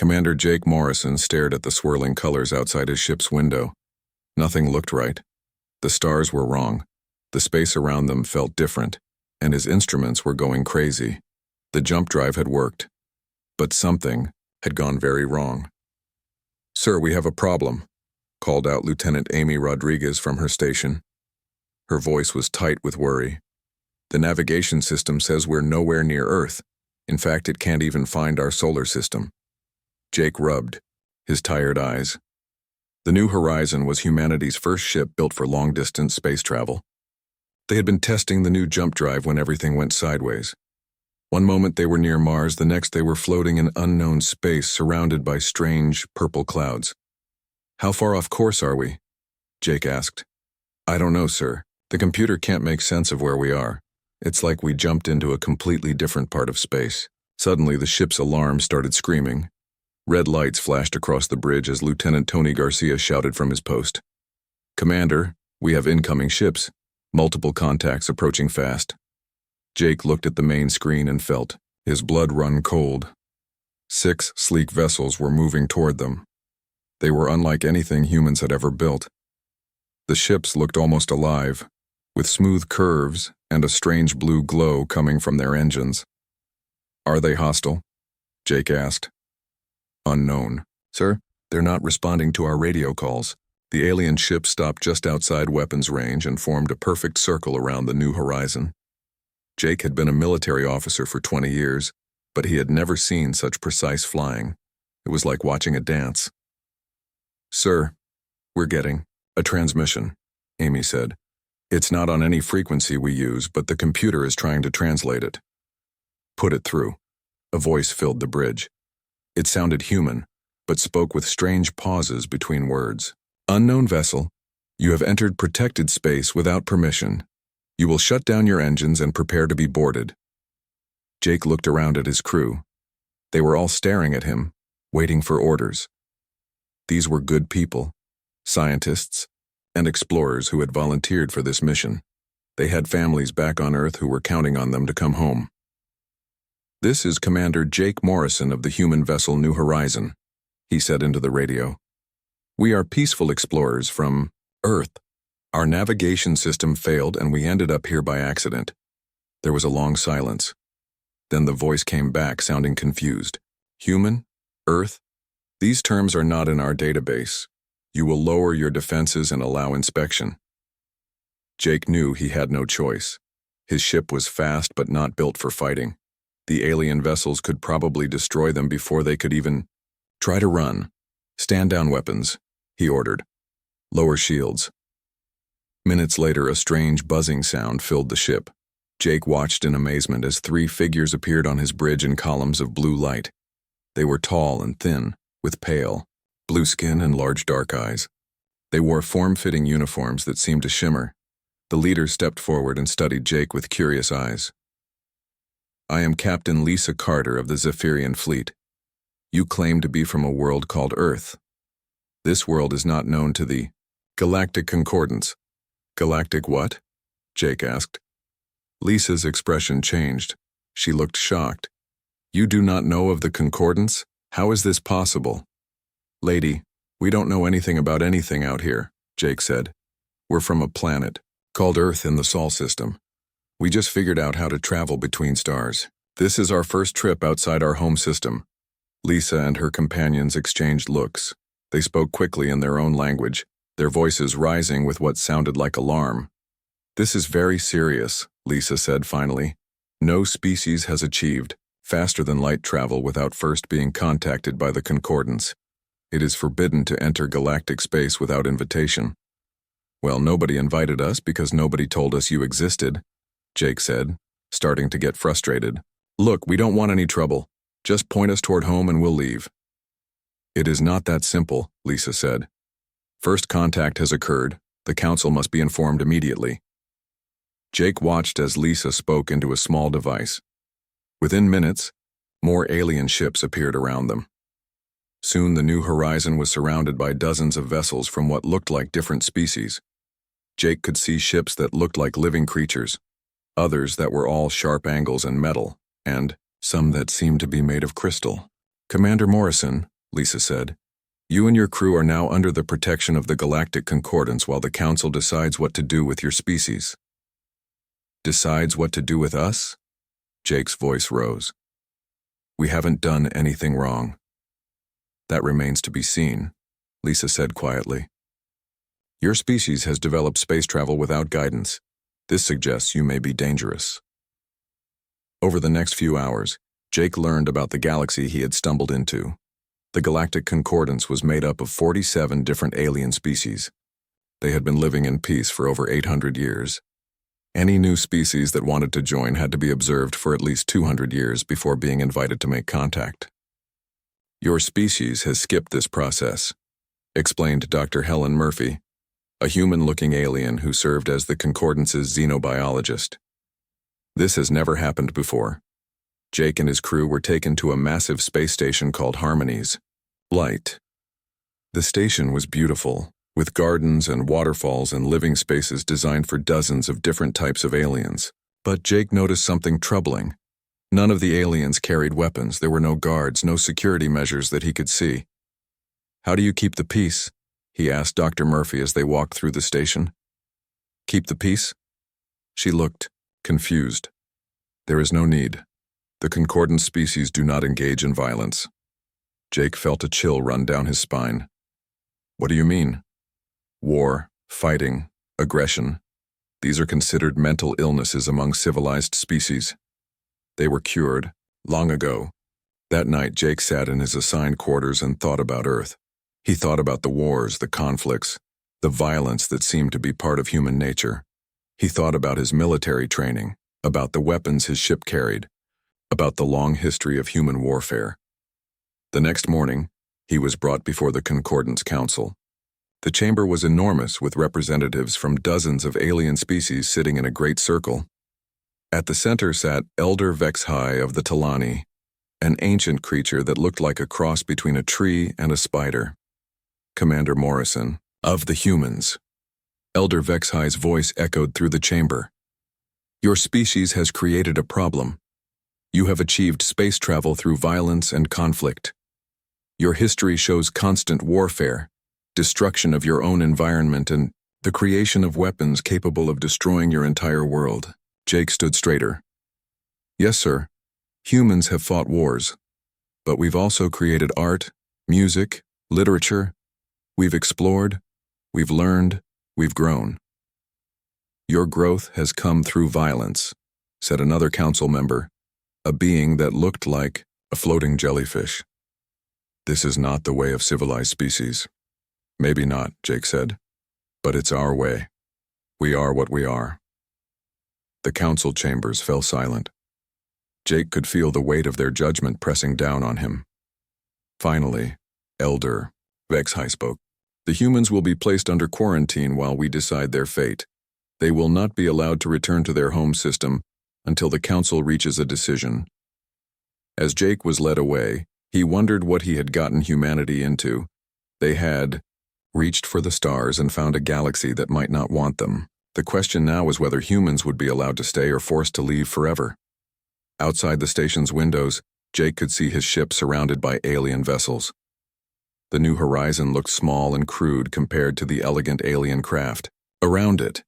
Commander Jake Morrison stared at the swirling colors outside his ship's window. Nothing looked right. The stars were wrong. The space around them felt different, and his instruments were going crazy. The jump drive had worked, but something had gone very wrong. "Sir, we have a problem," called out Lieutenant Amy Rodriguez from her station. Her voice was tight with worry. "The navigation system says we're nowhere near Earth. In fact, it can't even find our solar system." Jake rubbed his tired eyes. The New Horizon was humanity's first ship built for long-distance space travel. They had been testing the new jump drive when everything went sideways. One moment they were near Mars, the next they were floating in unknown space surrounded by strange, purple clouds. "How far off course are we?" Jake asked. "I don't know, sir. The computer can't make sense of where we are. It's like we jumped into a completely different part of space." Suddenly, the ship's alarm started screaming. Red lights flashed across the bridge as Lieutenant Tony Garcia shouted from his post. "Commander, we have incoming ships. Multiple contacts approaching fast." Jake looked at the main screen and felt his blood run cold. 6 sleek vessels were moving toward them. They were unlike anything humans had ever built. The ships looked almost alive, with smooth curves and a strange blue glow coming from their engines. "Are they hostile?" Jake asked. "Unknown. Sir, they're not responding to our radio calls." The alien ship stopped just outside weapons range and formed a perfect circle around the New Horizon. Jake had been a military officer for 20 years, but he had never seen such precise flying. It was like watching a dance. "Sir, we're getting a transmission," Amy said. "It's not on any frequency we use, but the computer is trying to translate it." "Put it through." A voice filled the bridge. It sounded human, but spoke with strange pauses between words. "Unknown vessel, you have entered protected space without permission. You will shut down your engines and prepare to be boarded." Jake looked around at his crew. They were all staring at him, waiting for orders. These were good people, scientists, and explorers who had volunteered for this mission. They had families back on Earth who were counting on them to come home. "This is Commander Jake Morrison of the human vessel New Horizon," he said into the radio. "We are peaceful explorers from Earth. Our navigation system failed and we ended up here by accident." There was a long silence. Then the voice came back, sounding confused. "Human? Earth? These terms are not in our database. You will lower your defenses and allow inspection." Jake knew he had no choice. His ship was fast but not built for fighting. The alien vessels could probably destroy them before they could even try to run. "Stand down weapons," he ordered. "Lower shields." Minutes later, a strange buzzing sound filled the ship. Jake watched in amazement as 3 figures appeared on his bridge in columns of blue light. They were tall and thin, with pale, blue skin and large dark eyes. They wore form-fitting uniforms that seemed to shimmer. The leader stepped forward and studied Jake with curious eyes. "I am Captain Lisa Carter of the Zephyrian Fleet. You claim to be from a world called Earth. This world is not known to the Galactic Concordance." "Galactic what?" Jake asked. Lisa's expression changed. She looked shocked. "You do not know of the Concordance? How is this possible?" "Lady, we don't know anything about anything out here," Jake said. "We're from a planet called Earth in the Sol system. We just figured out how to travel between stars. This is our first trip outside our home system." Lisa and her companions exchanged looks. They spoke quickly in their own language, their voices rising with what sounded like alarm. "This is very serious," Lisa said finally. "No species has achieved faster-than-light travel without first being contacted by the Concordance. It is forbidden to enter galactic space without invitation." "Well, nobody invited us because nobody told us you existed," Jake said, starting to get frustrated. "Look, we don't want any trouble. Just point us toward home and we'll leave." "It is not that simple," Lisa said. "First contact has occurred. The council must be informed immediately." Jake watched as Lisa spoke into a small device. Within minutes, more alien ships appeared around them. Soon the New Horizon was surrounded by dozens of vessels from what looked like different species. Jake could see ships that looked like living creatures, others that were all sharp angles and metal, and some that seemed to be made of crystal. "Commander Morrison, Lisa said. You and your crew are now under the protection of the Galactic Concordance while the Council decides what to do with your species. Decides what to do with us? Jake's voice rose. We haven't done anything wrong. That remains to be seen, Lisa said quietly. Your species has developed space travel without guidance. This suggests you may be dangerous. Over the next few hours, Jake learned about the galaxy he had stumbled into. The Galactic Concordance was made up of 47 different alien species. They had been living in peace for over 800 years. Any new species that wanted to join had to be observed for at least 200 years before being invited to make contact. Your species has skipped this process, explained Dr. Helen Murphy, a human-looking alien who served as the Concordance's xenobiologist. This has never happened before. Jake and his crew were taken to a massive space station called Harmony's Light. The station was beautiful, with gardens and waterfalls and living spaces designed for dozens of different types of aliens. But Jake noticed something troubling. None of the aliens carried weapons. There were no guards, no security measures that he could see. How do you keep the peace? He asked Dr. Murphy as they walked through the station. Keep the peace? She looked, confused. There is no need. The concordant species do not engage in violence. Jake felt a chill run down his spine. What do you mean? War, fighting, aggression. These are considered mental illnesses among civilized species. They were cured, long ago. That night, Jake sat in his assigned quarters and thought about Earth. He thought about the wars, the conflicts, the violence that seemed to be part of human nature. He thought about his military training, about the weapons his ship carried, about the long history of human warfare. The next morning, he was brought before the Concordance Council. The chamber was enormous, with representatives from dozens of alien species sitting in a great circle. At the center sat Elder Vexhai of the Talani, an ancient creature that looked like a cross between a tree and a spider. Commander Morrison, of the humans. Elder Vexhai's voice echoed through the chamber. Your species has created a problem. You have achieved space travel through violence and conflict. Your history shows constant warfare, destruction of your own environment, and the creation of weapons capable of destroying your entire world. Jake stood straighter. Yes, sir. Humans have fought wars. But we've also created art, music, literature. We've explored, we've learned, we've grown. Your growth has come through violence, said another council member, a being that looked like a floating jellyfish. This is not the way of civilized species. Maybe not, Jake said, but it's our way. We are what we are. The council chambers fell silent. Jake could feel the weight of their judgment pressing down on him. Finally, Elder Vexhai spoke. The humans will be placed under quarantine while we decide their fate. They will not be allowed to return to their home system until the council reaches a decision. As Jake was led away, he wondered what he had gotten humanity into. They had reached for the stars and found a galaxy that might not want them. The question now was whether humans would be allowed to stay or forced to leave forever. Outside the station's windows, Jake could see his ship surrounded by alien vessels. The New Horizon looked small and crude compared to the elegant alien craft around it.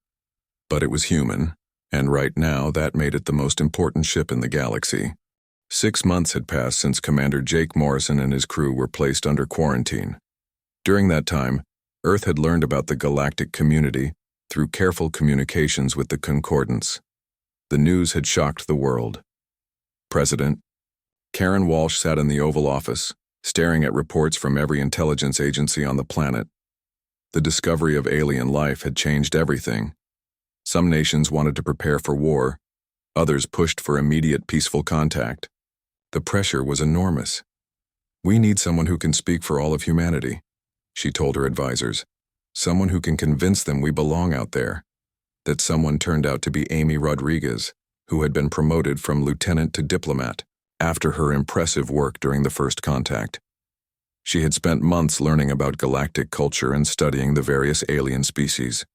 But it was human, and right now that made it the most important ship in the galaxy. 6 months had passed since Commander Jake Morrison and his crew were placed under quarantine. During that time, Earth had learned about the galactic community through careful communications with the Concordance. The news had shocked the world. President Karen Walsh sat in the Oval Office, staring at reports from every intelligence agency on the planet. The discovery of alien life had changed everything. Some nations wanted to prepare for war, others pushed for immediate peaceful contact. The pressure was enormous. We need someone who can speak for all of humanity, she told her advisors. Someone who can convince them we belong out there. That someone turned out to be Amy Rodriguez, who had been promoted from lieutenant to diplomat after her impressive work during the first contact. She had spent months learning about galactic culture and studying the various alien species.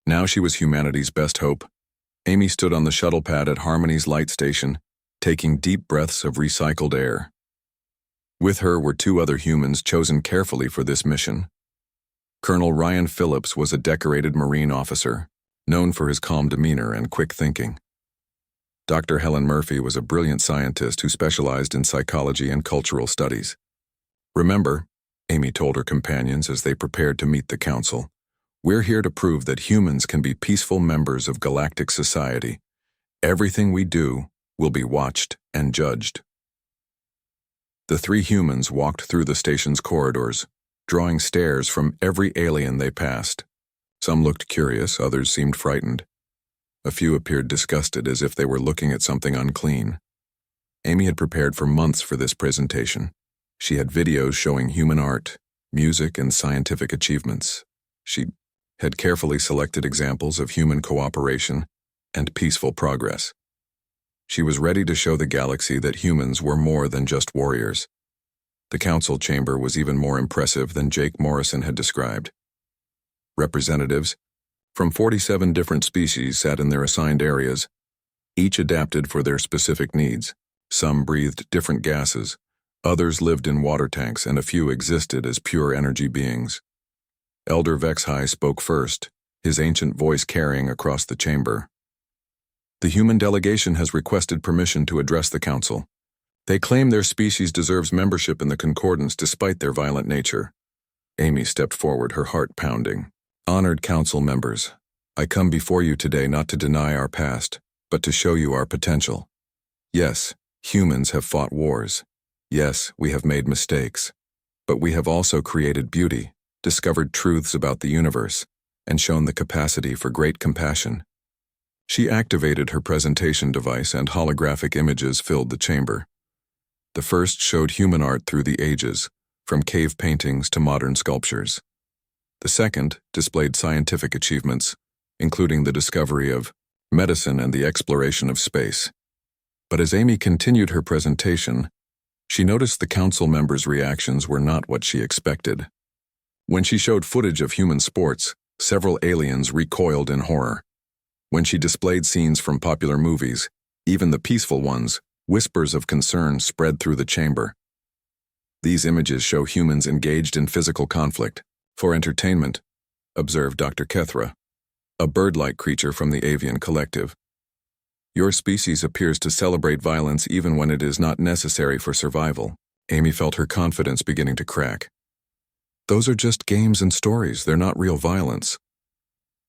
Now she was humanity's best hope. Amy stood on the shuttle pad at Harmony's light station, taking deep breaths of recycled air. With her were two other humans chosen carefully for this mission. Colonel Ryan Phillips was a decorated Marine officer, known for his calm demeanor and quick thinking. Dr. Helen Murphy was a brilliant scientist who specialized in psychology and cultural studies. "Remember," Amy told her companions as they prepared to meet the council, "we're here to prove that humans can be peaceful members of galactic society. Everything we do will be watched and judged." The three humans walked through the station's corridors, drawing stares from every alien they passed. Some looked curious, others seemed frightened. A few appeared disgusted, as if they were looking at something unclean. Amy had prepared for months for this presentation. She had videos showing human art, music, and scientific achievements. She had carefully selected examples of human cooperation and peaceful progress. She was ready to show the galaxy that humans were more than just warriors. The council chamber was even more impressive than Jake Morrison had described. Representatives from 47 different species sat in their assigned areas, each adapted for their specific needs. Some breathed different gases, others lived in water tanks, and a few existed as pure energy beings. Elder Vexhai spoke first, his ancient voice carrying across the chamber. "The human delegation has requested permission to address the council. They claim their species deserves membership in the Concordance despite their violent nature." Amy stepped forward, her heart pounding. "Honored council members, I come before you today not to deny our past, but to show you our potential. Yes, humans have fought wars. Yes, we have made mistakes. But we have also created beauty, discovered truths about the universe, and shown the capacity for great compassion." She activated her presentation device, and holographic images filled the chamber. The first showed human art through the ages, from cave paintings to modern sculptures. The second displayed scientific achievements, including the discovery of medicine and the exploration of space. But as Amy continued her presentation, she noticed the council members' reactions were not what she expected. When she showed footage of human sports, several aliens recoiled in horror. When she displayed scenes from popular movies, even the peaceful ones, whispers of concern spread through the chamber. "These images show humans engaged in physical conflict for entertainment," observed Dr. Kethra, a bird-like creature from the avian collective. "Your species appears to celebrate violence even when it is not necessary for survival." Amy felt her confidence beginning to crack. "Those are just games and stories, they're not real violence."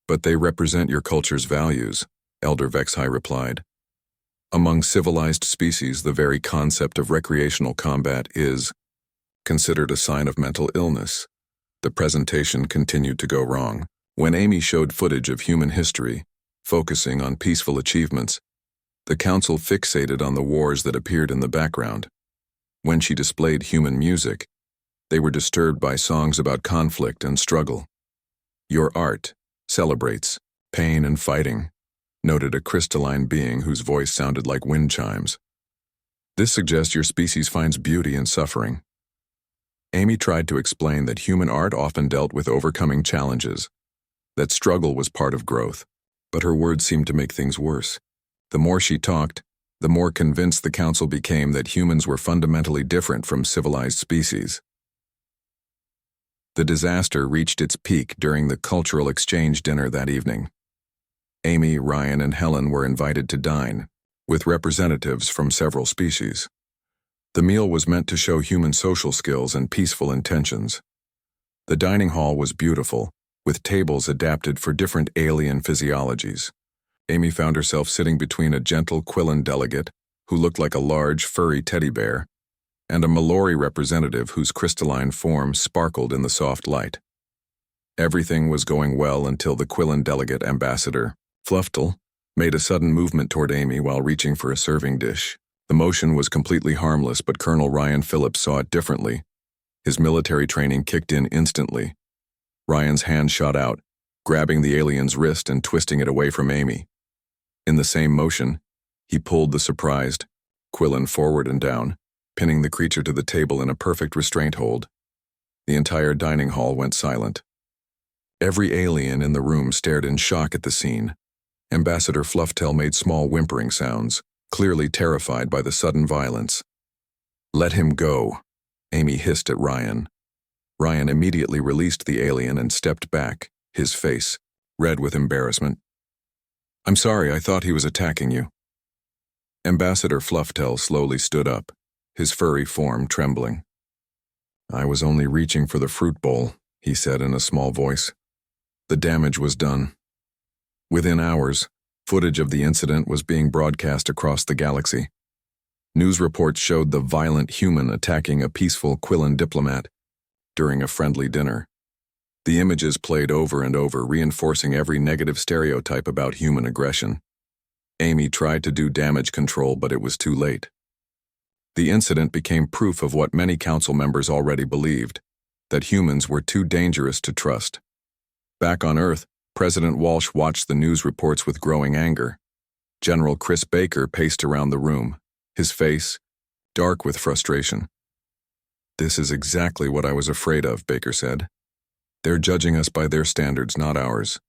"But they represent your culture's values," Elder Vexhai replied. "Among civilized species, the very concept of recreational combat is considered a sign of mental illness." The presentation continued to go wrong. When Amy showed footage of human history, focusing on peaceful achievements, the council fixated on the wars that appeared in the background. When she displayed human music, they were disturbed by songs about conflict and struggle. "Your art celebrates pain and fighting," noted a crystalline being whose voice sounded like wind chimes. "This suggests your species finds beauty in suffering." Amy tried to explain that human art often dealt with overcoming challenges, that struggle was part of growth, but her words seemed to make things worse. The more she talked, the more convinced the council became that humans were fundamentally different from civilized species. The disaster reached its peak during the cultural exchange dinner that evening. Amy, Ryan, and Helen were invited to dine, with representatives from several species. The meal was meant to show human social skills and peaceful intentions. The dining hall was beautiful, with tables adapted for different alien physiologies. Amy found herself sitting between a gentle Quillen delegate, who looked like a large, furry teddy bear, and a Mallory representative whose crystalline form sparkled in the soft light. Everything was going well until the Quillen delegate, Ambassador Flufftel, made a sudden movement toward Amy while reaching for a serving dish. The motion was completely harmless, but Colonel Ryan Phillips saw it differently. His military training kicked in instantly. Ryan's hand shot out, grabbing the alien's wrist and twisting it away from Amy. In the same motion, he pulled the surprised Quillen forward and down, pinning the creature to the table in a perfect restraint hold. The entire dining hall went silent. Every alien in the room stared in shock at the scene. Ambassador Flufftail made small whimpering sounds, clearly terrified by the sudden violence. "Let him go," Amy hissed at Ryan. Ryan immediately released the alien and stepped back, his face red with embarrassment. "I'm sorry, I thought he was attacking you." Ambassador Flufftail slowly stood up, his furry form trembling. "I was only reaching for the fruit bowl," he said in a small voice. The damage was done. Within hours, footage of the incident was being broadcast across the galaxy. News reports showed the violent human attacking a peaceful Quillan diplomat during a friendly dinner. The images played over and over, reinforcing every negative stereotype about human aggression. Amy tried to do damage control, but it was too late. The incident became proof of what many council members already believed, that humans were too dangerous to trust. Back on Earth, President Walsh watched the news reports with growing anger. General Chris Baker paced around the room, his face dark with frustration. "This is exactly what I was afraid of," Baker said. "They're judging us by their standards, not ours."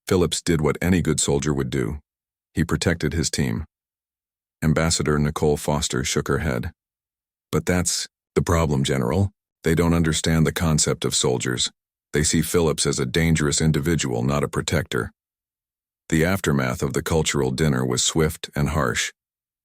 Phillips did what any good soldier would do. He protected his team. Ambassador Nicole Foster shook her head. "But that's the problem, General. They don't understand the concept of soldiers. They see Phillips as a dangerous individual, not a protector." The aftermath of the cultural dinner was swift and harsh.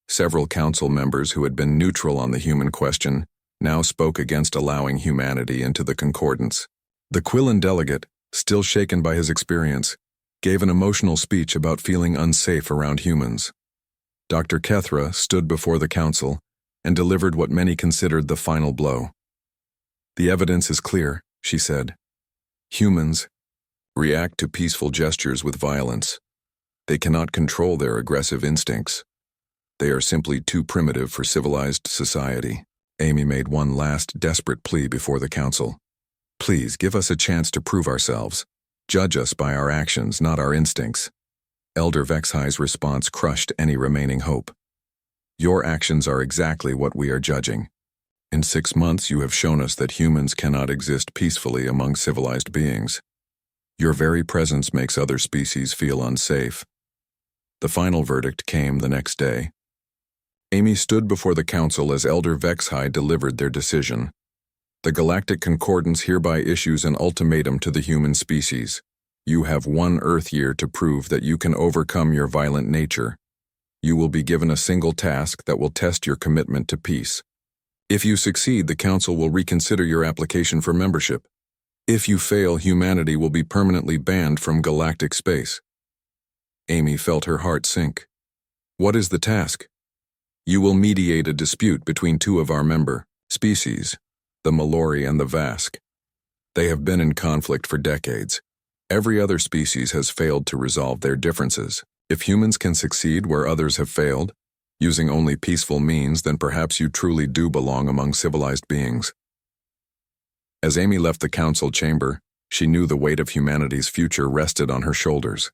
Several council members who had been neutral on the human question now spoke against allowing humanity into the concordance. The Quillan delegate, still shaken by his experience, gave an emotional speech about feeling unsafe around humans. Dr. Kethra stood before the council and delivered what many considered the final blow. "The evidence is clear," she said. "Humans react to peaceful gestures with violence. They cannot control their aggressive instincts. They are simply too primitive for civilized society." Amy made one last desperate plea before the council. "Please, give us a chance to prove ourselves. Judge us by our actions, not our instincts." Elder Vexhi's response crushed any remaining hope. "Your actions are exactly what we are judging. In 6 months you have shown us that humans cannot exist peacefully among civilized beings. Your very presence makes other species feel unsafe." The final verdict came the next day. Amy stood before the council as Elder Vexhi delivered their decision. "The Galactic Concordance hereby issues an ultimatum to the human species. You have 1 Earth year to prove that you can overcome your violent nature. You will be given a single task that will test your commitment to peace. If you succeed, the Council will reconsider your application for membership. If you fail, humanity will be permanently banned from galactic space." Amy felt her heart sink. "What is the task?" "You will mediate a dispute between 2 of our member species, the Mallory and the Vask. They have been in conflict for decades. Every other species has failed to resolve their differences. If humans can succeed where others have failed, using only peaceful means, then perhaps you truly do belong among civilized beings." As Amy left the council chamber, she knew the weight of humanity's future rested on her shoulders.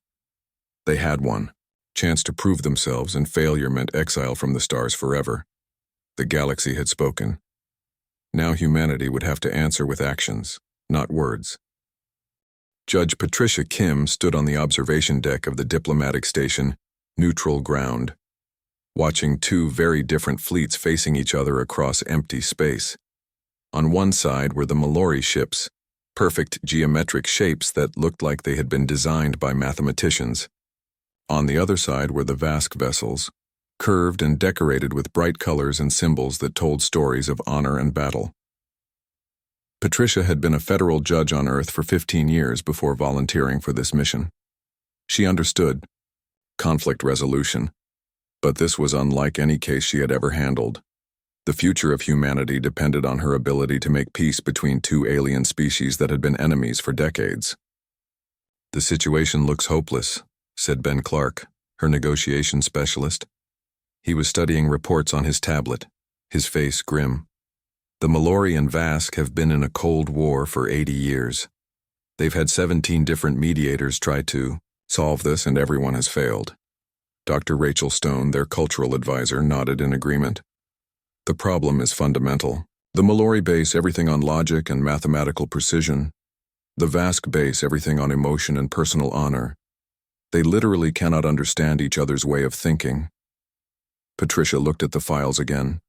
They had one. Chance to prove themselves, and failure meant exile from the stars forever. The galaxy had spoken. Now humanity would have to answer with actions, not words. Judge Patricia Kim stood on the observation deck of the diplomatic station, Neutral Ground, watching 2 very different fleets facing each other across empty space. On one side were the Mallory ships, perfect geometric shapes that looked like they had been designed by mathematicians. On the other side were the Vask vessels, curved and decorated with bright colors and symbols that told stories of honor and battle. Patricia had been a federal judge on Earth for 15 years before volunteering for this mission. She understood conflict resolution, but this was unlike any case she had ever handled. The future of humanity depended on her ability to make peace between 2 alien species that had been enemies for decades. "The situation looks hopeless," said Ben Clark, her negotiation specialist. He was studying reports on his tablet, his face grim. "The Mallory and Vask have been in a cold war for 80 years. They've had 17 different mediators try to solve this, and everyone has failed." Dr. Rachel Stone, their cultural advisor, nodded in agreement. "The problem is fundamental. The Mallory base everything on logic and mathematical precision. The Vask base everything on emotion and personal honor. They literally cannot understand each other's way of thinking." Patricia looked at the files again.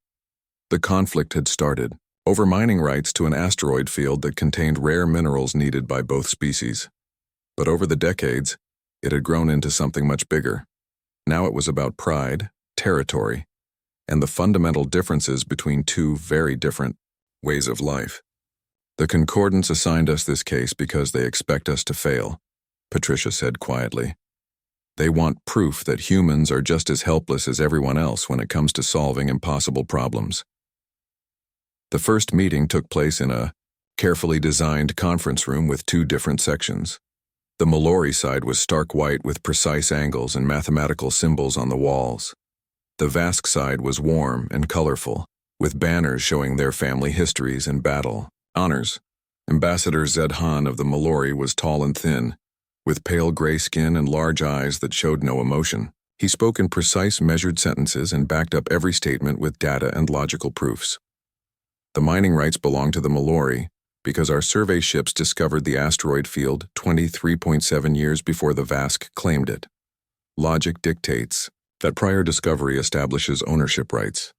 The conflict had started, over mining rights to an asteroid field that contained rare minerals needed by both species. But over the decades, it had grown into something much bigger. Now it was about pride, territory, and the fundamental differences between two very different ways of life. The Concordants assigned us this case because they expect us to fail, Patricia said quietly. They want proof that humans are just as helpless as everyone else when it comes to solving impossible problems. The first meeting took place in a carefully designed conference room with two different sections. The Mallory side was stark white with precise angles and mathematical symbols on the walls. The Vask side was warm and colorful, with banners showing their family histories and battle honors. Ambassador Zed Han of the Mallory was tall and thin, with pale gray skin and large eyes that showed no emotion. He spoke in precise, measured sentences and backed up every statement with data and logical proofs. The mining rights belong to the Mallory because our survey ships discovered the asteroid field 23.7 years before the Vask claimed it. Logic dictates that prior discovery establishes ownership rights.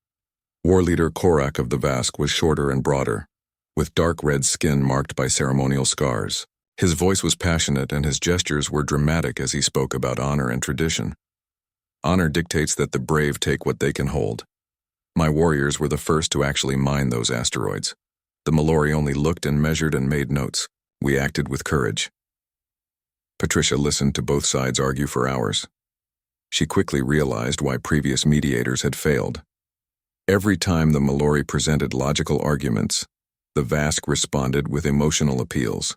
War leader Korak of the Vask was shorter and broader, with dark red skin marked by ceremonial scars. His voice was passionate and his gestures were dramatic as he spoke about honor and tradition. Honor dictates that the brave take what they can hold. My warriors were the first to actually mine those asteroids. The Mallory only looked and measured and made notes. We acted with courage. Patricia listened to both sides argue for hours. She quickly realized why previous mediators had failed. Every time the Mallory presented logical arguments, the Vask responded with emotional appeals.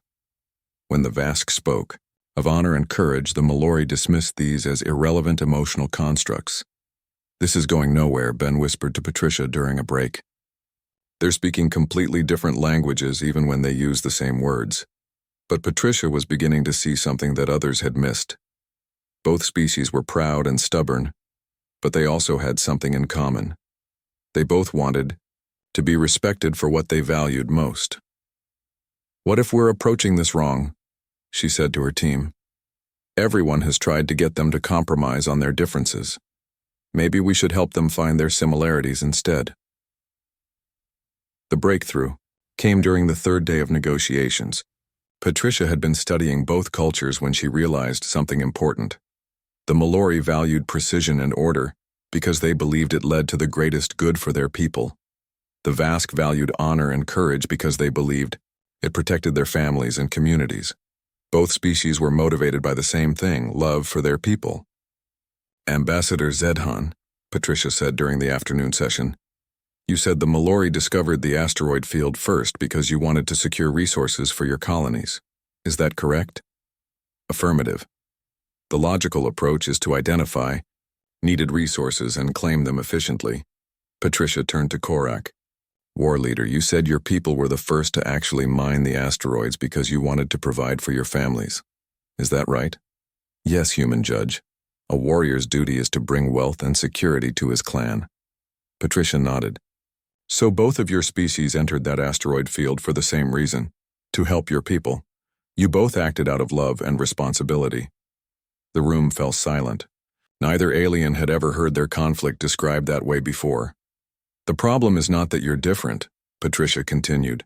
When the Vask spoke of honor and courage, the Mallory dismissed these as irrelevant emotional constructs. "This is going nowhere," Ben whispered to Patricia during a break. "They're speaking completely different languages even when they use the same words." But Patricia was beginning to see something that others had missed. Both species were proud and stubborn, but they also had something in common. They both wanted to be respected for what they valued most. "What if we're approaching this wrong?" she said to her team. "Everyone has tried to get them to compromise on their differences. Maybe we should help them find their similarities instead." The breakthrough came during the third day of negotiations. Patricia had been studying both cultures when she realized something important. The Mallory valued precision and order because they believed it led to the greatest good for their people. The Vask valued honor and courage because they believed it protected their families and communities. Both species were motivated by the same thing, love for their people. "Ambassador Zedhan," Patricia said during the afternoon session, "you said the Mallory discovered the asteroid field first because you wanted to secure resources for your colonies. Is that correct?" "Affirmative. The logical approach is to identify needed resources and claim them efficiently." Patricia turned to Korak. "War leader, you said your people were the first to actually mine the asteroids because you wanted to provide for your families. Is that right?" "Yes, human judge. A warrior's duty is to bring wealth and security to his clan." Patricia nodded. "So both of your species entered that asteroid field for the same reason, to help your people. You both acted out of love and responsibility." The room fell silent. Neither alien had ever heard their conflict described that way before. "The problem is not that you're different," Patricia continued.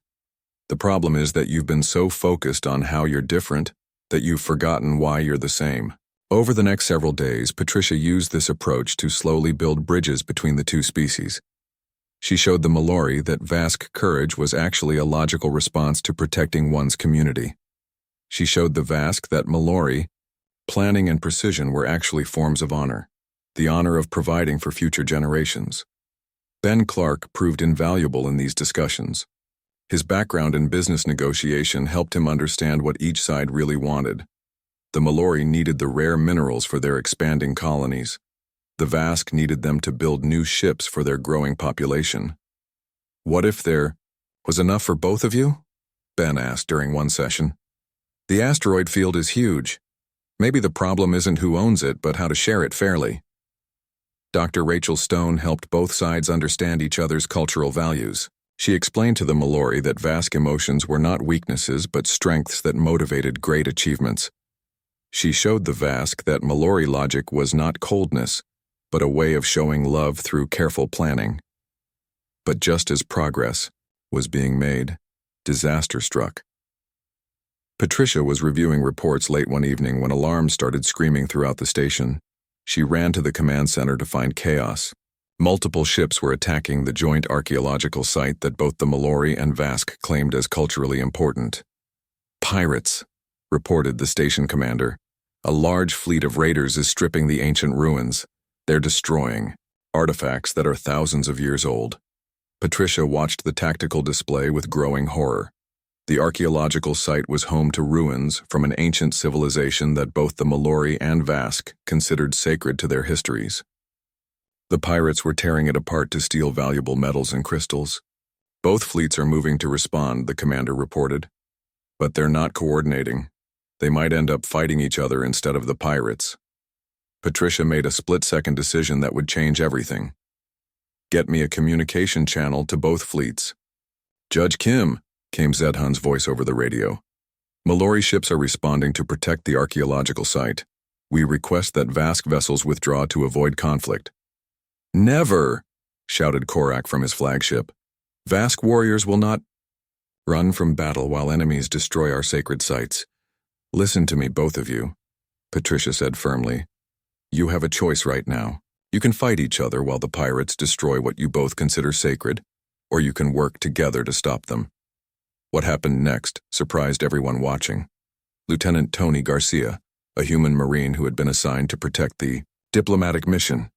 "The problem is that you've been so focused on how you're different that you've forgotten why you're the same." Over the next several days, Patricia used this approach to slowly build bridges between the two species. She showed the Mallory that Vask courage was actually a logical response to protecting one's community. She showed the Vask that Mallory planning and precision were actually forms of honor, the honor of providing for future generations. Ben Clark proved invaluable in these discussions. His background in business negotiation helped him understand what each side really wanted. The Mallory needed the rare minerals for their expanding colonies. The Vask needed them to build new ships for their growing population. "What if there was enough for both of you?" Ben asked during one session. "The asteroid field is huge. Maybe the problem isn't who owns it, but how to share it fairly." Dr. Rachel Stone helped both sides understand each other's cultural values. She explained to the Mallory that Vask emotions were not weaknesses but strengths that motivated great achievements. She showed the Vask that Mallory logic was not coldness, but a way of showing love through careful planning. But just as progress was being made. Disaster struck. Patricia was reviewing reports late one evening when alarms started screaming throughout the station. She ran to the command center to find chaos. Multiple ships were attacking the joint archaeological site that both the Mallory and Vask claimed as culturally important. "Pirates," reported the station commander. "A large fleet of raiders is stripping the ancient ruins. They're destroying artifacts that are thousands of years old." Patricia watched the tactical display with growing horror. The archaeological site was home to ruins from an ancient civilization that both the Mallory and Vask considered sacred to their histories. The pirates were tearing it apart to steal valuable metals and crystals. "Both fleets are moving to respond," the commander reported. "But they're not coordinating. They might end up fighting each other instead of the pirates." Patricia made a split-second decision that would change everything. "Get me a communication channel to both fleets." "Judge Kim," came Zedhan's voice over the radio. "Mallory ships are responding to protect the archaeological site. We request that Vask vessels withdraw to avoid conflict." "Never!" shouted Korak from his flagship. "Vask warriors will not run from battle while enemies destroy our sacred sites. Listen to me, both of you," Patricia said firmly. "You have a choice right now. You can fight each other while the pirates destroy what you both consider sacred, or you can work together to stop them." What happened next surprised everyone watching. Lieutenant Tony Garcia, a human marine who had been assigned to protect the diplomatic mission,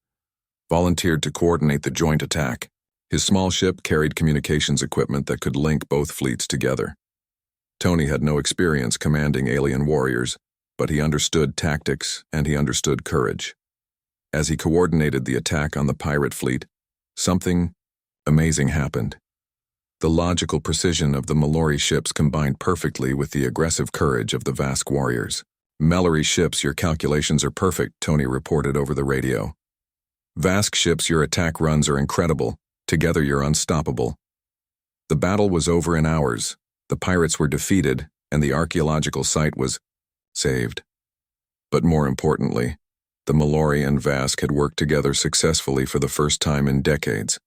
volunteered to coordinate the joint attack. His small ship carried communications equipment that could link both fleets together. Tony had no experience commanding alien warriors, but he understood tactics and he understood courage. As he coordinated the attack on the pirate fleet, something amazing happened. The logical precision of the Mallory ships combined perfectly with the aggressive courage of the Vask warriors. "Mallory ships, your calculations are perfect," Tony reported over the radio. "Vask ships, your attack runs are incredible. Together you're unstoppable." The battle was over in hours. The pirates were defeated, and the archaeological site was saved. But more importantly, the Mallory and Vask had worked together successfully for the first time in decades.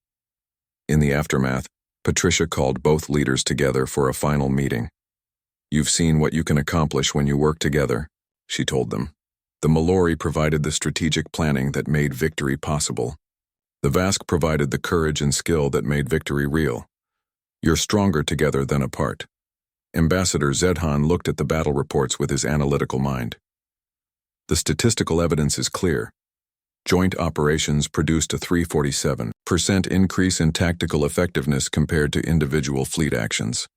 In the aftermath, Patricia called both leaders together for a final meeting. "You've seen what you can accomplish when you work together," she told them. "The Mallory provided the strategic planning that made victory possible. The Vask provided the courage and skill that made victory real. You're stronger together than apart." Ambassador Zedhan looked at the battle reports with his analytical mind. "The statistical evidence is clear. Joint operations produced a 347% increase in tactical effectiveness compared to individual fleet actions."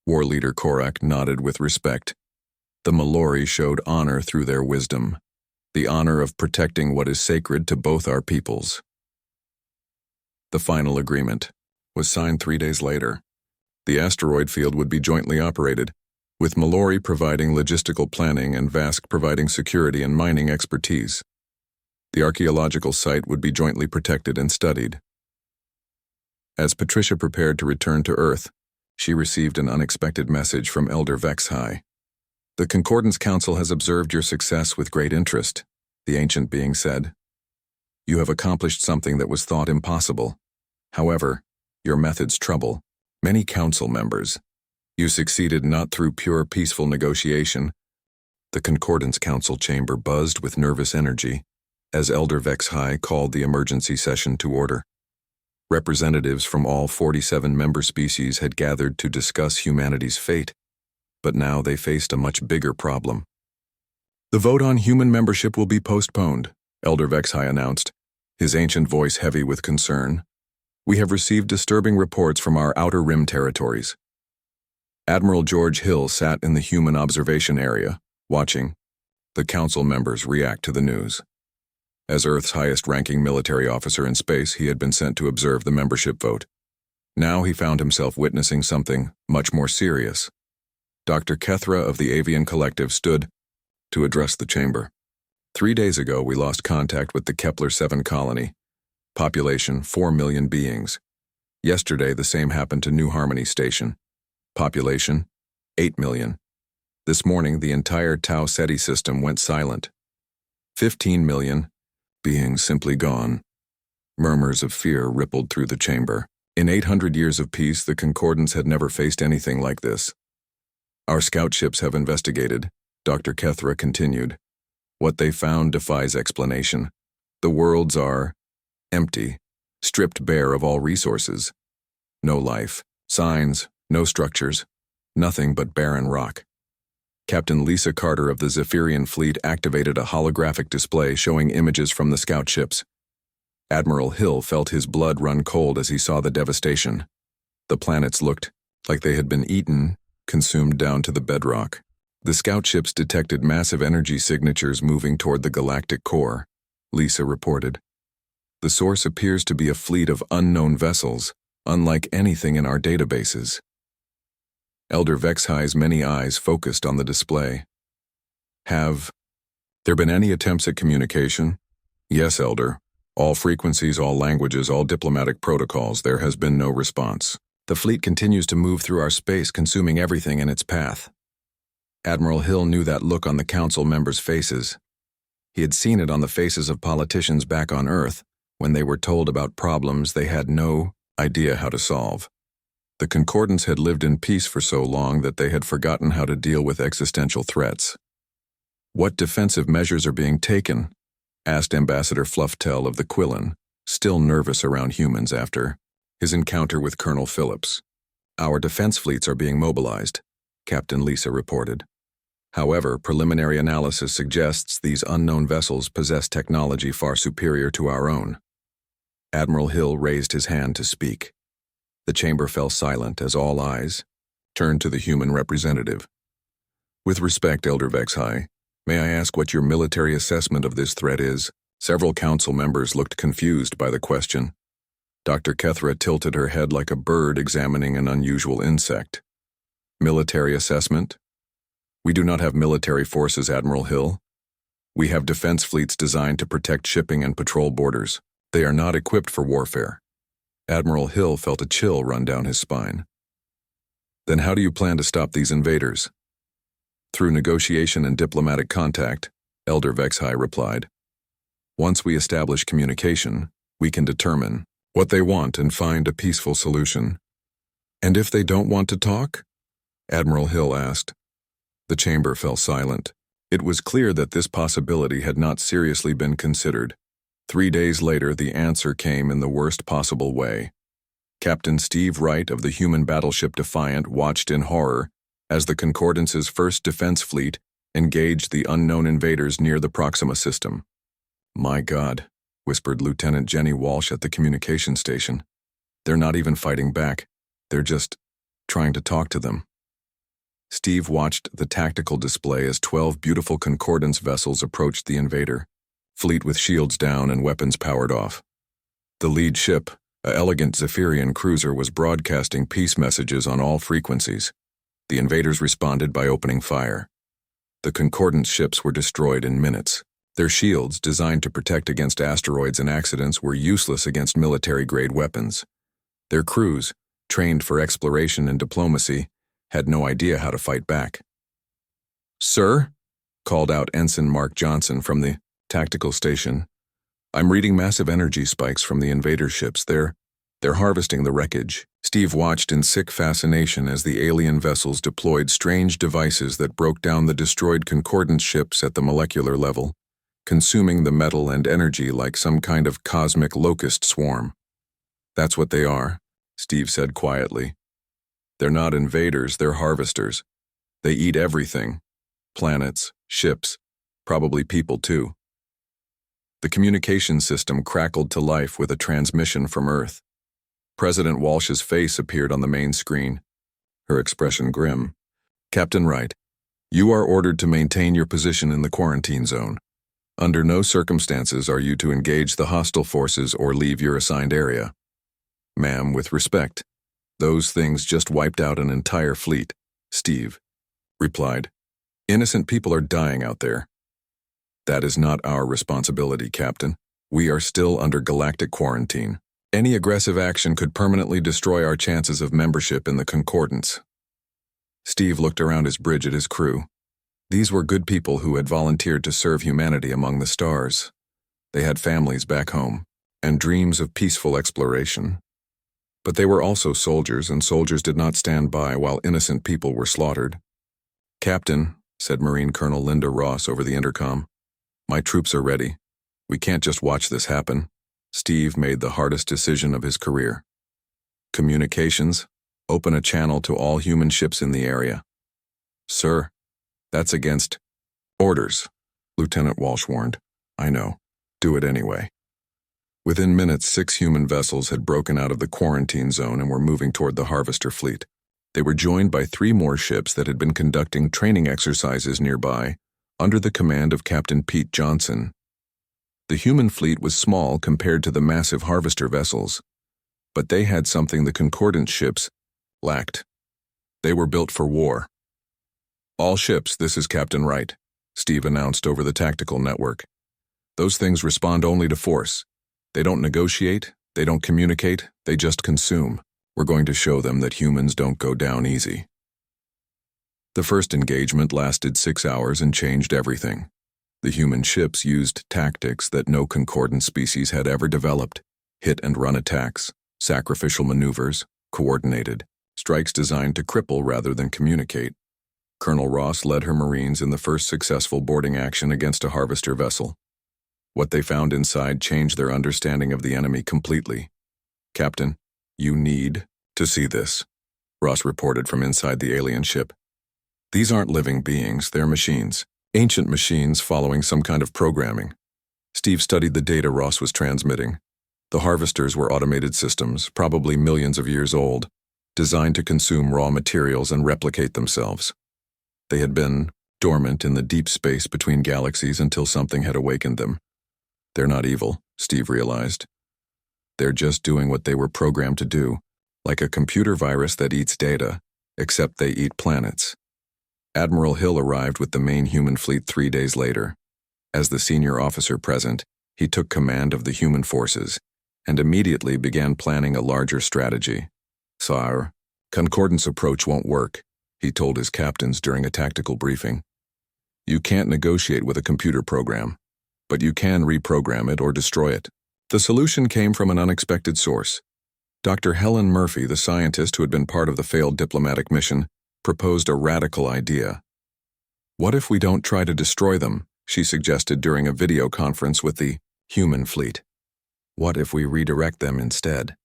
War leader Korak nodded with respect. "The Mallory showed honor through their wisdom, the honor of protecting what is sacred to both our peoples." The final agreement was signed 3 days later. The asteroid field would be jointly operated, with Mallory providing logistical planning and Vask providing security and mining expertise. The archaeological site would be jointly protected and studied. As Patricia prepared to return to Earth, she received an unexpected message from Elder Vexhai. "The Concordance Council has observed your success with great interest," the ancient being said. "You have accomplished something that was thought impossible. However, your methods trouble many council members. You succeeded not through pure peaceful negotiation." The Concordance Council chamber buzzed with nervous energy as Elder Vexhai called the emergency session to order. Representatives from all 47 member species had gathered to discuss humanity's fate, but now they faced a much bigger problem. "The vote on human membership will be postponed," Elder Vexhai announced, his ancient voice heavy with concern. "We have received disturbing reports from our outer rim territories." Admiral George Hill sat in the human observation area, watching the council members react to the news. As Earth's highest-ranking military officer in space, he had been sent to observe the membership vote. Now he found himself witnessing something much more serious. Dr. Kethra of the Avian Collective stood to address the chamber. 3 days ago, we lost contact with the Kepler-7 colony. Population, 4 million beings. Yesterday, the same happened to New Harmony Station. Population, 8 million. This morning, the entire Tau Ceti system went silent. 15 million beings simply gone. Murmurs of fear rippled through the chamber. In 800 years of peace, the Concordance had never faced anything like this. Our scout ships have investigated, Dr. Kethra continued. What they found defies explanation. The worlds are empty, stripped bare of all resources. No life, signs, no structures, nothing but barren rock. Captain Lisa Carter of the Zephyrian fleet activated a holographic display showing images from the scout ships. Admiral Hill felt his blood run cold as he saw the devastation. The planets looked like they had been eaten, consumed down to the bedrock. The scout ships detected massive energy signatures moving toward the galactic core, Lisa reported. The source appears to be a fleet of unknown vessels, unlike anything in our databases. Elder Vexhi's many eyes focused on the display. Have there been any attempts at communication? Yes, Elder. All frequencies, all languages, all diplomatic protocols, there has been no response. The fleet continues to move through our space, consuming everything in its path. Admiral Hill knew that look on the council members' faces. He had seen it on the faces of politicians back on Earth when they were told about problems they had no idea how to solve. The Concordance had lived in peace for so long that they had forgotten how to deal with existential threats. What defensive measures are being taken? Asked Ambassador Flufftel of the Quillen, still nervous around humans after his encounter with Colonel Phillips. Our defense fleets are being mobilized, Captain Lisa reported. However, preliminary analysis suggests these unknown vessels possess technology far superior to our own. Admiral Hill raised his hand to speak. The chamber fell silent as all eyes turned to the human representative. With respect, Elder Vexhi, may I ask what your military assessment of this threat is? Several council members looked confused by the question. Dr. Kethra tilted her head like a bird examining an unusual insect. Military assessment? We do not have military forces, Admiral Hill. We have defense fleets designed to protect shipping and patrol borders. They are not equipped for warfare. Admiral Hill felt a chill run down his spine. Then how do you plan to stop these invaders? Through negotiation and diplomatic contact, Elder Vexhi replied. Once we establish communication, we can determine what they want and find a peaceful solution. And if they don't want to talk? Admiral Hill asked. The chamber fell silent. It was clear that this possibility had not seriously been considered. 3 days later, the answer came in the worst possible way. Captain Steve Wright of the human battleship Defiant watched in horror as the Concordance's first defense fleet engaged the unknown invaders near the Proxima system. My God, whispered Lieutenant Jenny Walsh at the communication station. They're not even fighting back. They're just trying to talk to them. Steve watched the tactical display as 12 beautiful Concordance vessels approached the invader, fleet with shields down and weapons powered off. The lead ship, an elegant Zephyrian cruiser, was broadcasting peace messages on all frequencies. The invaders responded by opening fire. The Concordance ships were destroyed in minutes. Their shields, designed to protect against asteroids and accidents, were useless against military-grade weapons. Their crews, trained for exploration and diplomacy, had no idea how to fight back. "Sir," called out Ensign Mark Johnson from the tactical station, "I'm reading massive energy spikes from the invader ships. They're harvesting the wreckage." Steve watched in sick fascination as the alien vessels deployed strange devices that broke down the destroyed Concordance ships at the molecular level, consuming the metal and energy like some kind of cosmic locust swarm. "That's what they are," Steve said quietly. "They're not invaders, they're harvesters. They eat everything. Planets, ships, probably people too." The communication system crackled to life with a transmission from Earth. President Walsh's face appeared on the main screen, her expression grim. "Captain Wright, you are ordered to maintain your position in the quarantine zone. Under no circumstances are you to engage the hostile forces or leave your assigned area." "Ma'am, with respect, those things just wiped out an entire fleet," Steve replied. "Innocent people are dying out there." "That is not our responsibility, Captain. We are still under galactic quarantine. Any aggressive action could permanently destroy our chances of membership in the Concordance." Steve looked around his bridge at his crew. These were good people who had volunteered to serve humanity among the stars. They had families back home and dreams of peaceful exploration. But they were also soldiers, and soldiers did not stand by while innocent people were slaughtered. "Captain," said Marine Colonel Linda Ross over the intercom, "my troops are ready. We can't just watch this happen." Steve made the hardest decision of his career. "Communications, open a channel to all human ships in the area." "Sir, that's against orders," Lieutenant Walsh warned. "I know. Do it anyway." Within minutes, 6 human vessels had broken out of the quarantine zone and were moving toward the Harvester fleet. They were joined by 3 more ships that had been conducting training exercises nearby, under the command of Captain Pete Johnson. The human fleet was small compared to the massive Harvester vessels, but they had something the Concordance ships lacked. They were built for war. "All ships, this is Captain Wright," Steve announced over the tactical network. "Those things respond only to force. They don't negotiate, they don't communicate, they just consume. We're going to show them that humans don't go down easy." The first engagement lasted 6 hours and changed everything. The human ships used tactics that no Concordance species had ever developed: hit-and-run attacks, sacrificial maneuvers, coordinated strikes designed to cripple rather than communicate. Colonel Ross led her Marines in the first successful boarding action against a Harvester vessel. What they found inside changed their understanding of the enemy completely. "Captain, you need to see this," Ross reported from inside the alien ship. "These aren't living beings, they're machines. Ancient machines following some kind of programming." Steve studied the data Ross was transmitting. The Harvesters were automated systems, probably millions of years old, designed to consume raw materials and replicate themselves. They had been dormant in the deep space between galaxies until something had awakened them. They're not evil, Steve realized. They're just doing what they were programmed to do, like a computer virus that eats data, except they eat planets. Admiral Hill arrived with the main human fleet 3 days later. As the senior officer present, he took command of the human forces and immediately began planning a larger strategy. "Sire, Concordance approach won't work," he told his captains during a tactical briefing. "You can't negotiate with a computer program, but you can reprogram it or destroy it." The solution came from an unexpected source. Dr. Helen Murphy, the scientist who had been part of the failed diplomatic mission, proposed a radical idea. "What if we don't try to destroy them?" she suggested during a video conference with the human fleet. "What if we redirect them instead?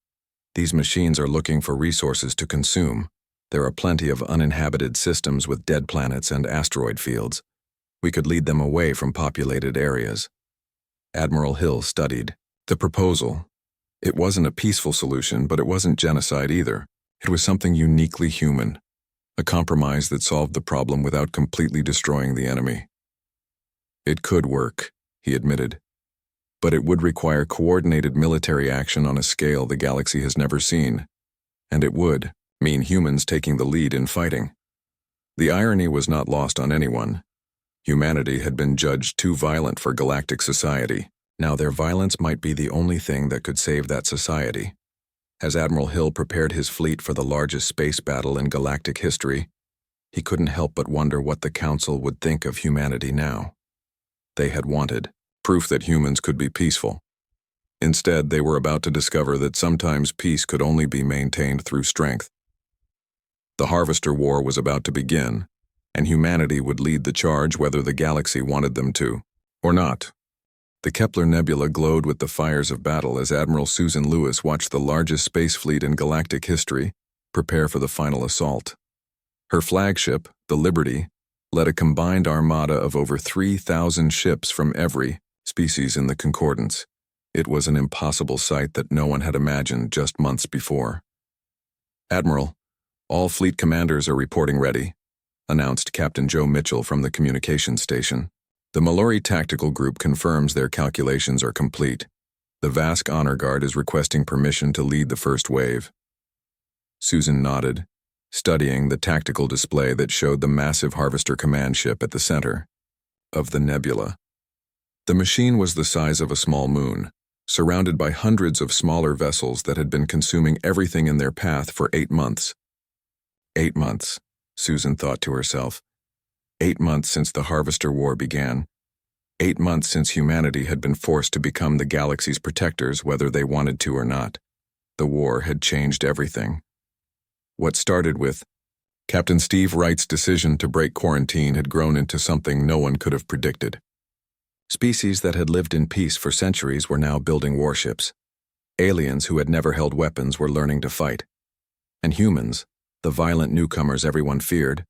These machines are looking for resources to consume. There are plenty of uninhabited systems with dead planets and asteroid fields. We could lead them away from populated areas." Admiral Hill studied the proposal. It wasn't a peaceful solution, but it wasn't genocide either. It was something uniquely human, a compromise that solved the problem without completely destroying the enemy. "It could work," he admitted, "but it would require coordinated military action on a scale the galaxy has never seen, and it would mean humans taking the lead in fighting." The irony was not lost on anyone. Humanity had been judged too violent for galactic society. Now their violence might be the only thing that could save that society. As Admiral Hill prepared his fleet for the largest space battle in galactic history, he couldn't help but wonder what the Council would think of humanity now. They had wanted proof that humans could be peaceful. Instead, they were about to discover that sometimes peace could only be maintained through strength. The Harvester War was about to begin, and humanity would lead the charge whether the galaxy wanted them to or not. The Kepler Nebula glowed with the fires of battle as Admiral Susan Lewis watched the largest space fleet in galactic history prepare for the final assault. Her flagship, the Liberty, led a combined armada of over 3,000 ships from every species in the Concordance. It was an impossible sight that no one had imagined just months before. "Admiral, all fleet commanders are reporting ready," announced Captain Joe Mitchell from the communications station. "The Mallory Tactical Group confirms their calculations are complete. The Vask Honor Guard is requesting permission to lead the first wave." Susan nodded, studying the tactical display that showed the massive Harvester command ship at the center of the nebula. The machine was the size of a small moon, surrounded by hundreds of smaller vessels that had been consuming everything in their path for 8 months. 8 months, Susan thought to herself. 8 months since the Harvester War began. 8 months since humanity had been forced to become the galaxy's protectors whether they wanted to or not. The war had changed everything. What started with Captain Steve Wright's decision to break quarantine had grown into something no one could have predicted. Species that had lived in peace for centuries were now building warships. Aliens who had never held weapons were learning to fight. And humans, the violent newcomers everyone feared,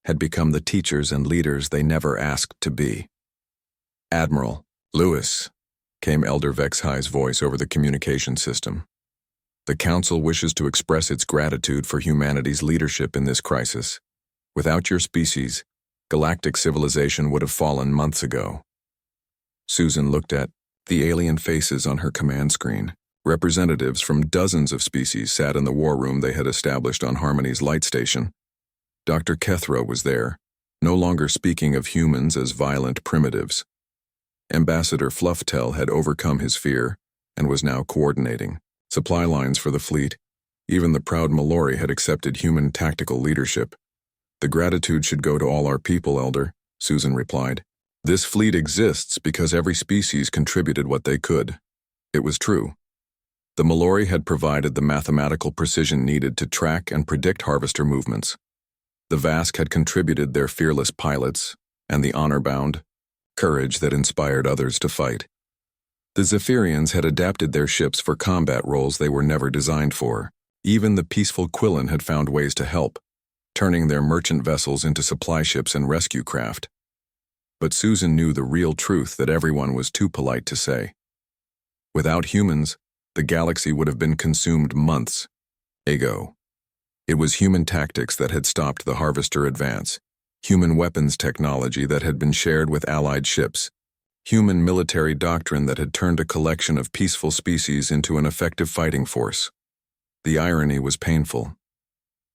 had become the teachers and leaders they never asked to be. "Admiral Lewis," came Elder Vex High's voice over the communication system. "The Council wishes to express its gratitude for humanity's leadership in this crisis. Without your species, galactic civilization would have fallen months ago." Susan looked at the alien faces on her command screen. Representatives from dozens of species sat in the war room they had established on Harmony's light station. Dr. Kethro was there, no longer speaking of humans as violent primitives. Ambassador Flufftail had overcome his fear and was now coordinating supply lines for the fleet. Even the proud Mallory had accepted human tactical leadership. "The gratitude should go to all our people, Elder," Susan replied. "This fleet exists because every species contributed what they could." It was true. The Mallory had provided the mathematical precision needed to track and predict harvester movements. The Vask had contributed their fearless pilots and the honor-bound courage that inspired others to fight. The Zephyrians had adapted their ships for combat roles they were never designed for. Even the peaceful Quillen had found ways to help, turning their merchant vessels into supply ships and rescue craft. But Susan knew the real truth that everyone was too polite to say. Without humans, the galaxy would have been consumed months ago. It was human tactics that had stopped the Harvester advance, human weapons technology that had been shared with allied ships, human military doctrine that had turned a collection of peaceful species into an effective fighting force. The irony was painful.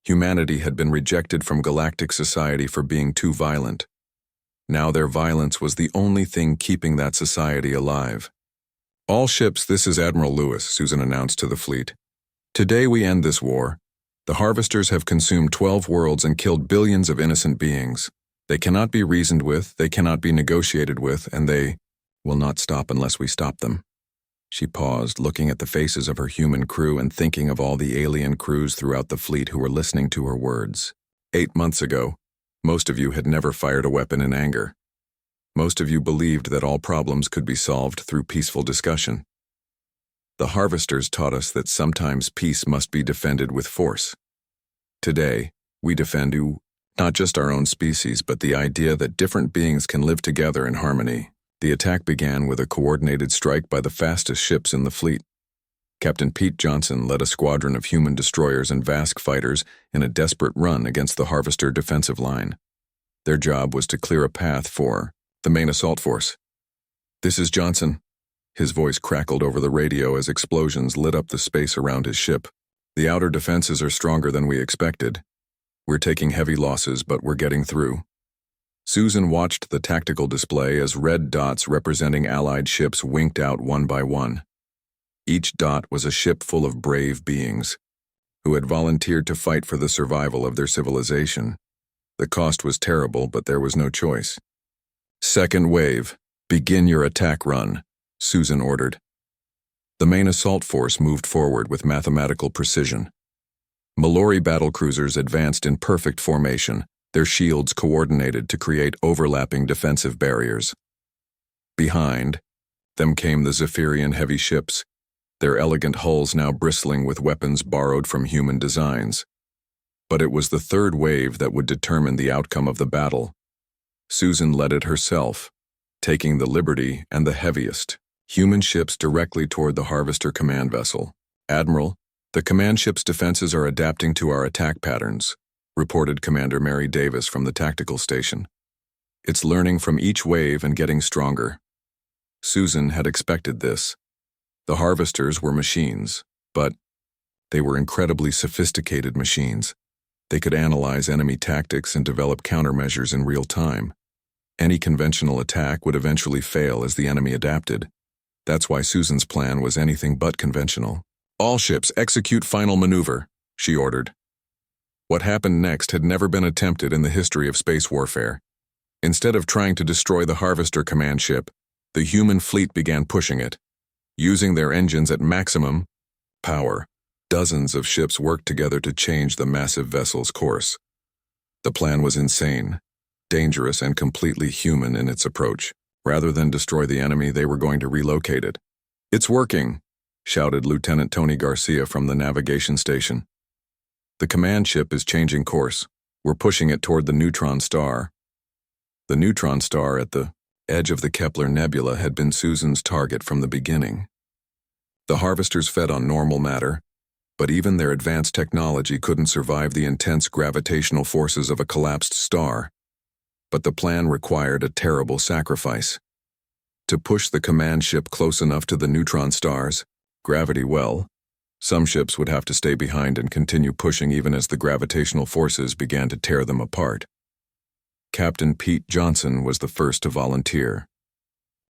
Humanity had been rejected from galactic society for being too violent. Now their violence was the only thing keeping that society alive. "All ships, this is Admiral Lewis," Susan announced to the fleet. "Today we end this war. The Harvesters have consumed 12 worlds and killed billions of innocent beings. They cannot be reasoned with, they cannot be negotiated with, and they will not stop unless we stop them." She paused, looking at the faces of her human crew and thinking of all the alien crews throughout the fleet who were listening to her words. 8 months ago, most of you had never fired a weapon in anger. Most of you believed that all problems could be solved through peaceful discussion. The Harvesters taught us that sometimes peace must be defended with force. Today, we defend not just our own species, but the idea that different beings can live together in harmony. The attack began with a coordinated strike by the fastest ships in the fleet. Captain Pete Johnson led a squadron of human destroyers and Vask fighters in a desperate run against the Harvester defensive line. Their job was to clear a path for the main assault force. "This is Johnson." His voice crackled over the radio as explosions lit up the space around his ship. "The outer defenses are stronger than we expected. We're taking heavy losses, but we're getting through." Susan watched the tactical display as red dots representing Allied ships winked out one by one. Each dot was a ship full of brave beings who had volunteered to fight for the survival of their civilization. The cost was terrible, but there was no choice. "Second wave, begin your attack run," Susan ordered. The main assault force moved forward with mathematical precision. Mallory battlecruisers advanced in perfect formation, their shields coordinated to create overlapping defensive barriers. Behind them came the Zephyrian heavy ships, their elegant hulls now bristling with weapons borrowed from human designs. But it was the third wave that would determine the outcome of the battle. Susan led it herself, taking the Liberty and the heaviest human ships directly toward the Harvester command vessel. "Admiral, the command ship's defenses are adapting to our attack patterns," reported Commander Mary Davis from the tactical station. "It's learning from each wave and getting stronger." Susan had expected this. The Harvesters were machines, but they were incredibly sophisticated machines. They could analyze enemy tactics and develop countermeasures in real time. Any conventional attack would eventually fail as the enemy adapted. That's why Susan's plan was anything but conventional. "All ships execute final maneuver," she ordered. What happened next had never been attempted in the history of space warfare. Instead of trying to destroy the Harvester command ship, the human fleet began pushing it. Using their engines at maximum power, Dozens of ships worked together to change the massive vessel's course. The plan was insane, dangerous, and completely human in its approach. Rather than destroy the enemy, they were going to relocate it. "It's working," shouted Lieutenant Tony Garcia from the navigation station. "The command ship is changing course. We're pushing it toward the neutron star." The neutron star at the edge of the Kepler Nebula had been Susan's target from the beginning. The harvesters fed on normal matter, but even their advanced technology couldn't survive the intense gravitational forces of a collapsed star. But the plan required a terrible sacrifice. To push the command ship close enough to the neutron star's gravity well, some ships would have to stay behind and continue pushing even as the gravitational forces began to tear them apart. Captain Pete Johnson was the first to volunteer.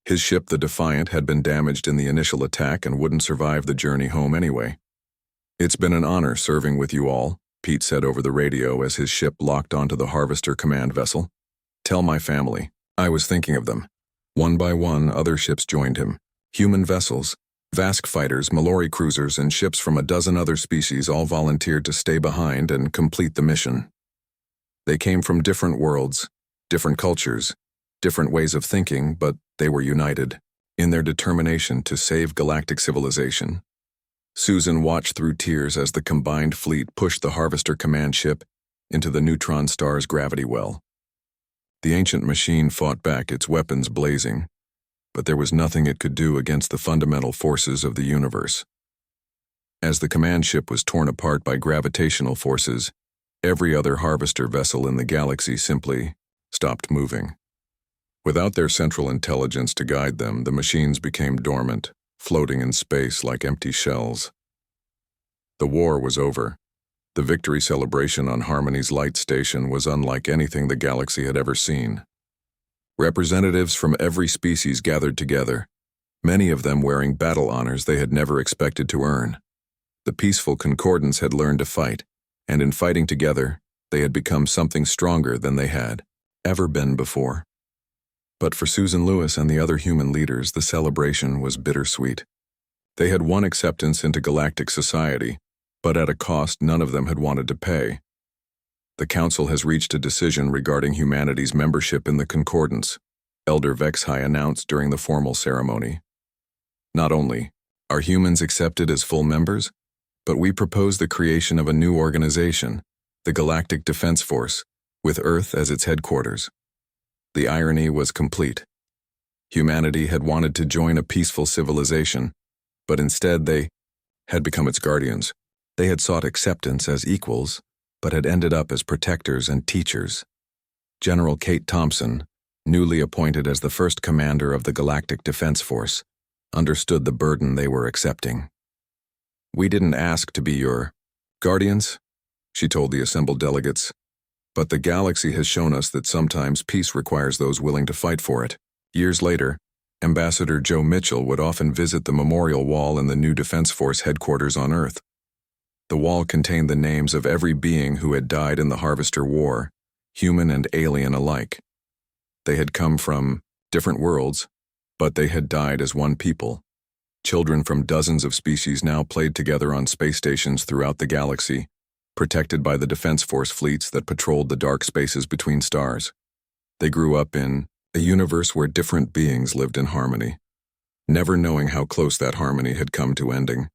His ship, the Defiant, had been damaged in the initial attack and wouldn't survive the journey home anyway. "It's been an honor serving with you all," Pete said over the radio as his ship locked onto the Harvester command vessel. "Tell my family. I was thinking of them." One by one, other ships joined him. Human vessels, Vask fighters, Mallory cruisers, and ships from a dozen other species all volunteered to stay behind and complete the mission. They came from different worlds, different cultures, different ways of thinking, but they were united in their determination to save galactic civilization. Susan watched through tears as the combined fleet pushed the Harvester command ship into the neutron star's gravity well. The ancient machine fought back, its weapons blazing, but there was nothing it could do against the fundamental forces of the universe. As the command ship was torn apart by gravitational forces, every other Harvester vessel in the galaxy simply stopped moving. Without their central intelligence to guide them, the machines became dormant, floating in space like empty shells. The war was over. The victory celebration on Harmony's light station was unlike anything the galaxy had ever seen. Representatives from every species gathered together, many of them wearing battle honors they had never expected to earn. The peaceful concordants had learned to fight, and in fighting together, they had become something stronger than they had ever been before. But for Susan Lewis and the other human leaders, the celebration was bittersweet. They had won acceptance into galactic society, but at a cost none of them had wanted to pay. The Council has reached a decision regarding humanity's membership in the Concordance, Elder Vexhai announced during the formal ceremony. Not only are humans accepted as full members, but we propose the creation of a new organization, the Galactic Defense Force, with Earth as its headquarters. The irony was complete. Humanity had wanted to join a peaceful civilization, but instead they had become its guardians. They had sought acceptance as equals, but had ended up as protectors and teachers. General Kate Thompson, newly appointed as the first commander of the Galactic Defense Force, understood the burden they were accepting. "We didn't ask to be your guardians," she told the assembled delegates, "but the galaxy has shown us that sometimes peace requires those willing to fight for it." Years later, Ambassador Joe Mitchell would often visit the memorial wall in the new Defense Force headquarters on Earth. The wall contained the names of every being who had died in the Harvester War, human and alien alike. They had come from different worlds, but they had died as one people. Children from dozens of species now played together on space stations throughout the galaxy, protected by the Defense Force fleets that patrolled the dark spaces between stars. They grew up in a universe where different beings lived in harmony, never knowing how close that harmony had come to ending.